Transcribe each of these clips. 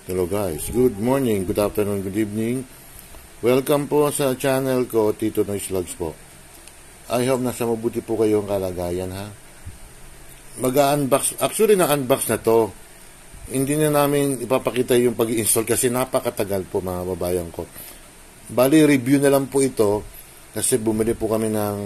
Hello guys, good morning, good afternoon, good evening. Welcome po sa channel ko, Tito Noise Vlogs po. I hope nasa mabuti po kayong kalagayan ha. Mag-unbox, actually na-unbox na to. Hindi na namin ipapakita yung pag-i-install kasi napakatagal po mga babayan ko. Bali, review na lang po ito kasi bumili po kami ng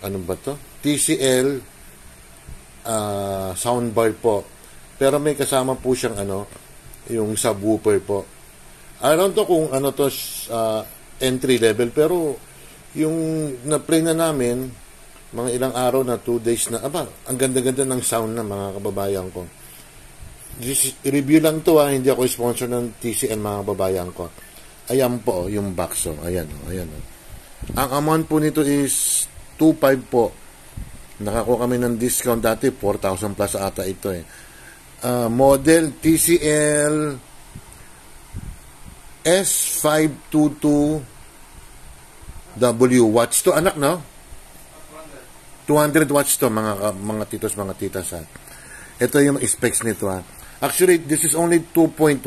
ano ba to? TCL soundbar po. Pero may kasama po siyang yung subwoofer po. Alam to kung ano to entry level, pero yung na-play na namin mga ilang araw na 2 days na, ang ganda-ganda ng sound na mga kababayan ko. Review lang to hindi ako sponsor ng TCL mga kababayan ko. Ayan po yung box ayan. Ang amount po nito is 2,500 po. Nakakuha kami ng discount dati, 4,000 plus ata ito model TCL S522W watts to anak, no? 200 watts to mga titos, mga titas ha. Ito yung specs nito ha. Actually, this is only 2.1.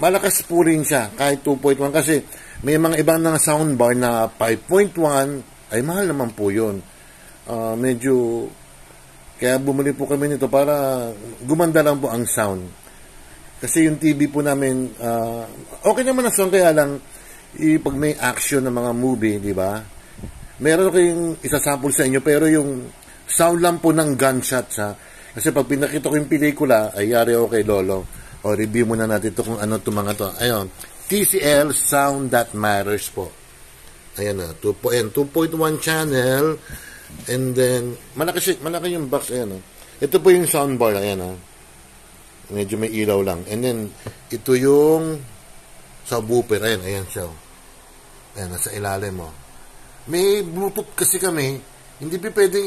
Malakas po rin siya kahit 2.1 kasi may mga ibang na soundbar na 5.1 ay mahal naman po yun. Medyo kaya bumili po kami nito para gumanda lang po ang sound. Kasi yung TV po namin, okay naman ang sound, kaya lang, pag may action ng mga movie, di ba? Meron kayong isasample sa inyo, pero yung sound lang po ng gunshots, ha? Kasi pag pinakita ko yung pelikula, ay yari okay, lolo. O, review muna natin ito kung ano ito mga to. Ayun, TCL Sound That Matters po. Ayan na, 2.1 channel. And then, malaki yung box, ayan. Ito po yung soundbar, ayan. Medyo may ilaw lang. And then, ito yung subwoofer, ayan siya. Ayan, nasa ilalim mo. May Bluetooth kasi kami, hindi pwedeng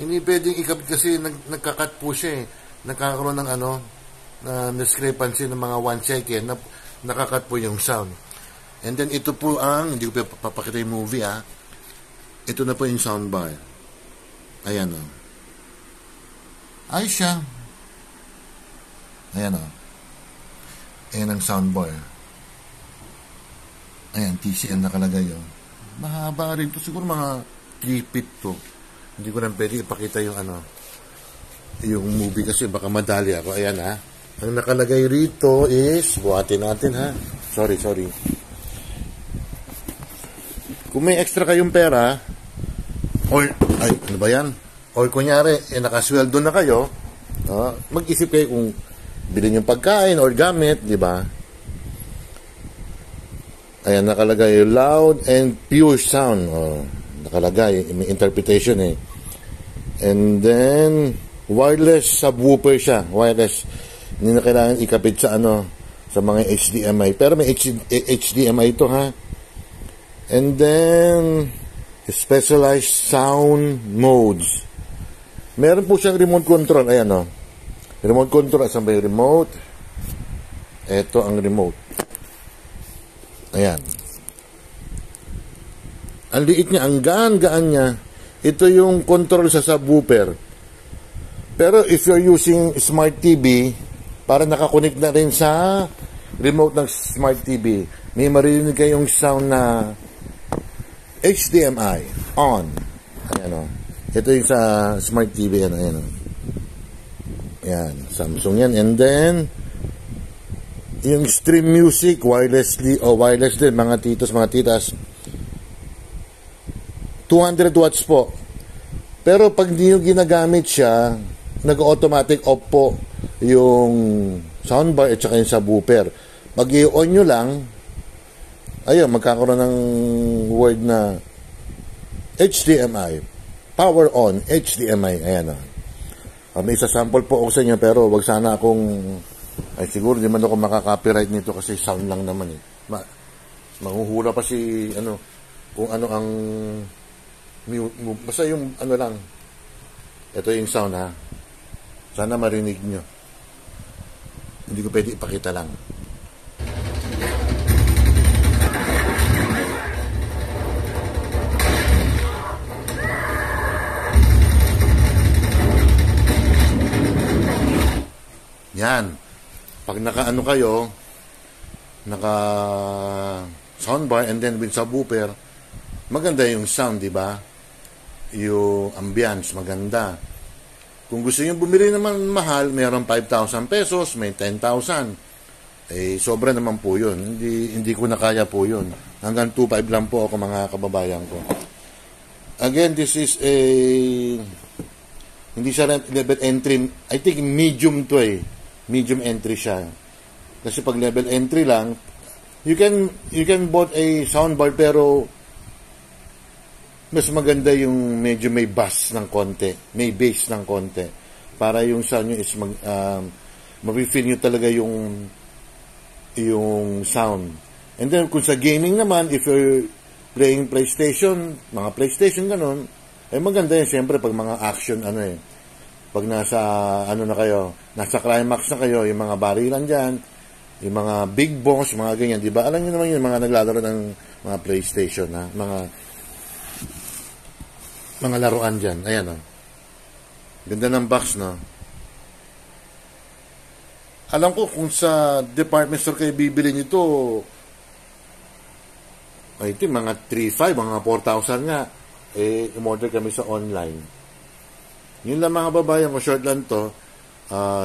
hindi pwedeng ikabit kasi nagkakat po siya Nagkakaroon ng na discrepancy ng mga 1 second na nakakat po yung sound. And then, ito po hindi ko papakita yung movie, Ito na po yung soundbar. Ayan Ay siya. Ayan Ayan ang soundbar. Ayan, TCL nakalagay Mahaba rin to. Siguro mga 3 feet to. Hindi ko lang pwede ipakita yung yung movie kasi baka madali ako. Ayan Ang nakalagay rito is, buhatin natin Sorry. Kung may extra kayong pera, ano ba yan? Or kunyari, nakasweldo na kayo, mag-isip kayo kung bilhin yung pagkain or gamit, di ba? Ayan, nakalagay loud and pure sound. Nakalagay, may interpretation And then, wireless subwoofer siya. Wireless. Hindi na kailangan ikapit sa sa mga HDMI. Pero may HDMI ito And then, specialized sound modes. Meron po siyang remote control. Ayan Remote control. Asan ba yung remote? Ito ang remote. Ayan. Ang liit niya, ang gaan-gaan niya. Ito yung control sa subwoofer. Pero if you're using smart TV, para nakakonect na rin sa remote ng smart TV, may maririnig kayong sound na HDMI on. Ayan Ito yung sa smart TV Ayan Samsung yan. And then yung stream music wirelessly wireless din mga titos, mga titas. 200 watts po. Pero pag di nyo ginagamit siya, nag-automatic off po yung soundbar at saka yung subwoofer. Pag i-on nyo lang, ayun, magkakaroon ng word na HDMI. Power on, HDMI. Ayan may isa sample po ako sa inyo, pero wag sana akong siguro di man ako makaka-copyright nito kasi sound lang naman manghuhula pa si kung ano ang basta yung lang. Ito yung sound sana marinig nyo. Hindi ko pwede ipakita lang. Yan. Pag naka-ano kayo, naka soundbar and then with subwoofer, maganda yung sound, di ba? Yung ambience, maganda. Kung gusto niyo bumili naman mahal, mayroon 5,000 pesos, may 10,000. Eh, sobra naman po yun. Hindi ko na kaya po yun. Hanggang 2,500 lang po ako, mga kababayan ko. Again, this is a, hindi siya level entry. I think medium to eh. Medium entry siya. Kasi pag level entry lang, you can bought a soundbar pero mas maganda yung medyo may bass ng konti, may bass ng konti, para yung sound nyo is ma-feel nyo talaga yung sound. And then kung sa gaming naman, if you're playing PlayStation, mga PlayStation ganun, ay maganda yan siyempre pag mga action pag nasa na kayo, nasa climax na kayo, yung mga barilan dyan, yung mga big boss, mga ganyan, di ba? Alam niyo naman yung mga naglalaro ng mga PlayStation, ha? Mga laruan dyan. Ayan, ganda ng box, no? Alam ko kung sa department store kayo bibili nito, I think mga 3,500, mga 4,000 nga. Eh, umorder kami sa online. Yun lang mga babayan ko, short lang to.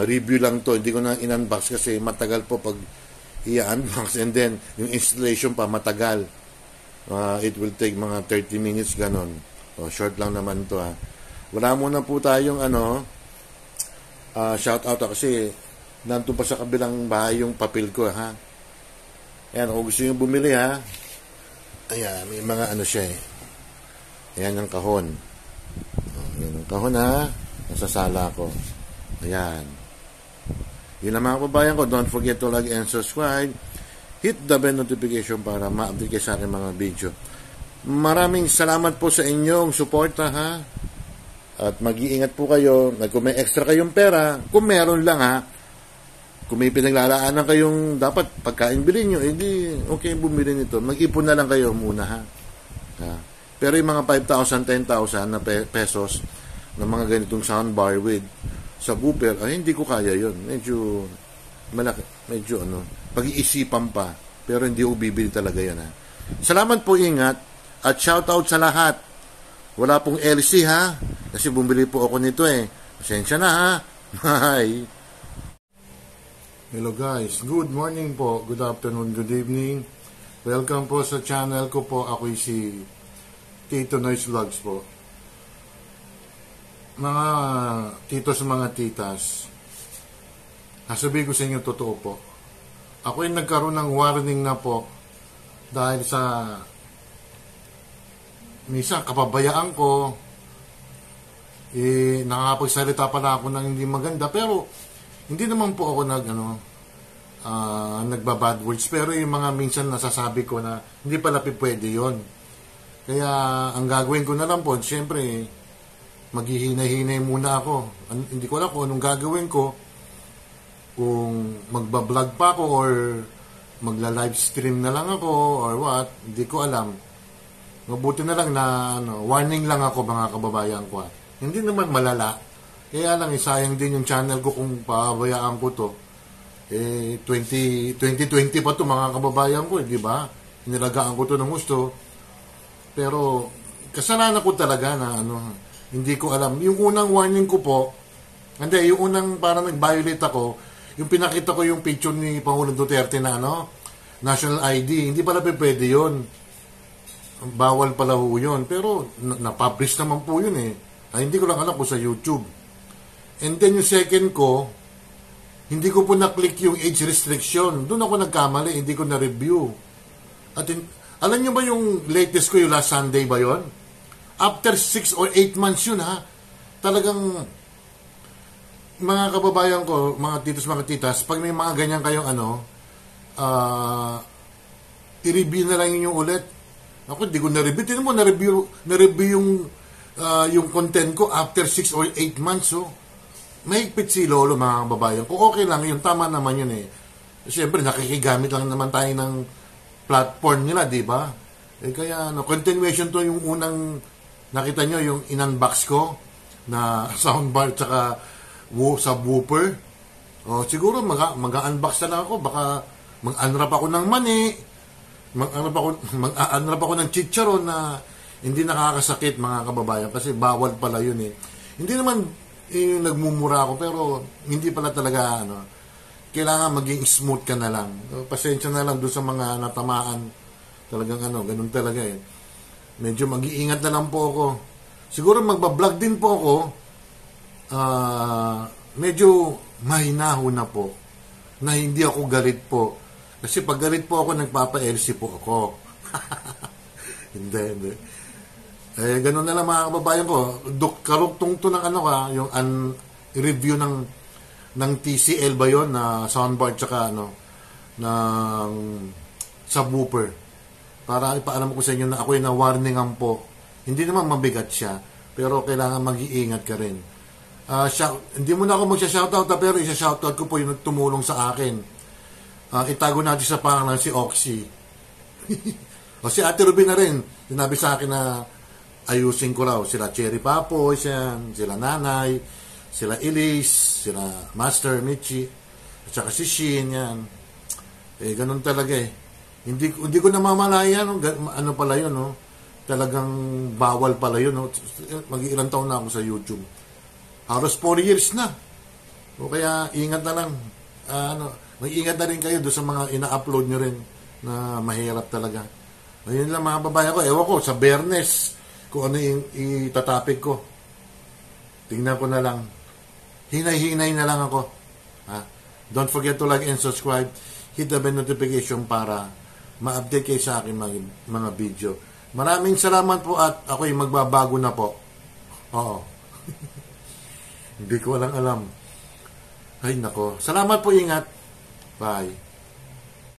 Review lang to. Hindi ko na in-unbox kasi matagal po pag i-unbox. And then, yung installation pa matagal. It will take mga 30 minutes, ganon. Short lang naman to, ha. Wala muna po tayong shout out kasi nandun pa sa kabilang bahay yung papel ko, ha. Ayan, kung gusto nyo bumili, ha. Ayan, may mga siya eh. Ayan ang kahon. Ayan ang kahon, ha. Nasa sala ko. Ayan. Yun ang mga kababayan ko. Don't forget to like and subscribe. Hit the bell notification para ma-update kayo sa aking mga video. Maraming salamat po sa inyong suporta, ha. At mag-iingat po kayo. Kung may extra kayong pera, kung meron lang, ha. Kung may pinaglalaanan kayong dapat pagkain bilhin nyo, hindi okay bumili nito. Mag-ipon na lang kayo muna, ha. Pero yung mga 5,000, 10,000 na pesos na mga ganitong soundbar with subwoofer, ay hindi ko kaya yun. Medyo malaki, medyo pag-iisipan pa. Pero hindi ko bibili talaga yan, ha. Salamat po, ingat. At shoutout sa lahat. Wala pong LC, ha. Kasi bumili po ako nito eh. Pasensya na, ha. Bye. Hello guys. Good morning po. Good afternoon. Good evening. Welcome po sa channel ko po. Ako'y si Tito Noise Vlogs po. Mga titos, mga titas, sasabihin ko sa inyo totoo po. Ako'y nagkaroon ng warning na po dahil sa minsan kapabayaan ko, nakakapagsalita pala ako ng hindi maganda, pero hindi naman po ako nagbabad words, pero yung mga minsan nasasabi ko na hindi pala pwede yon. Kaya ang gagawin ko na lang po, siyempre maghihinay-hinay muna ako. Hindi ko alam kung anong gagawin ko, kung magbablog pa ako or magla-live stream na lang ako or what, hindi ko alam. Mabuti na lang na warning lang ako, mga kababayan ko. Hindi naman malala. Kaya lang, sayang din yung channel ko kung pabayaan ko to. 2020 pa to, mga kababayan ko, di ba? Inilagaan ko to ng gusto. Pero kasalanan ko talaga na hindi ko alam. Yung unang warning ko po, yung unang parang nag-violate ako, yung pinakita ko yung picture ni Pangulong Duterte na national ID, hindi pala pwede yun. Bawal pala ho yun. Pero na-publish naman po yun eh. Hindi ko lang alam po sa YouTube. And then yung second ko, hindi ko po na-click yung age restriction. Doon ako nagkamali, hindi ko na-review. At alam nyo ba yung latest ko, yung last Sunday ba yun? After 6 or 8 months yun, ha. Talagang mga kababayan ko, mga titos, mga titas, pag may mga ganyan kayong i-review na lang yun yung ulit. Ako, hindi ko na-review. Tinan mo, na-review yung content ko after 6 or 8 months. So, mahigpit si Lolo, mga kababayan. Kung okay lang, yun, tama naman yun eh. Siyempre, nakikigamit lang naman tayo ng platform nila, di ba? Kaya, continuation to yung unang, nakita nyo, yung in-unbox ko na soundbar tsaka subwoofer. O, siguro mag-unbox na lang ako. Baka mag-unwrap ako ng mani. Mag-unwrap ako ng chicharon na hindi nakakasakit, mga kababayan. Kasi bawal pala yun eh. Hindi naman nagmumura ako, pero hindi pala talaga, kailangan maging smooth ka na lang. Pasensya na lang doon sa mga natamaan. Talagang ganun talaga eh. Medyo mag-iingat na lang po ako. Siguro magbablog din po ako. Medyo mahinaho na po. Na hindi ako galit po. Kasi pag galit po ako, nagpapa-LC po ako. Hindi. Eh, ganun na lang mga kababayan ko. Karugtong to ng yung review ng TCL ba yun, na soundbar tsaka ng subwoofer. Para ipaalam ko sa inyo na ako'y na-warningan po. Hindi naman mabigat siya, pero kailangan mag-iingat ka rin. Hindi mo na ako magsha-shoutout, pero isa-shoutout ko po yung tumulong sa akin. Itago natin sa pangalan si Oxy. O si Ate Ruby na rin. Sinabi sa akin na ayusin ko raw. Sila Cherry Papoy, sila Nanay, sila Elise, sila Master Michi, at saka si Shin, yan. Eh, ganun talaga eh. Hindi ko namamalayan, ano pala yun, talagang bawal pala yun, mag-ilang taon na ako sa YouTube. Halos 4 years na. O kaya, ingat na lang. Mag-ingat na rin kayo doon sa mga ina-upload nyo rin na mahirap talaga. Ayun lang mga babae ko. Ewan ko, sa Bernes, kung ano yung itatapik ko. Tingnan ko na lang. Hinay-hinay na lang ako. Don't forget to like and subscribe. Hit the bell notification para ma-update kayo sa akin mga video. Maraming salamat po at ako'y magbabago na po. Oo. Hindi ko alam. Ay nako. Salamat po, ingat. Bye.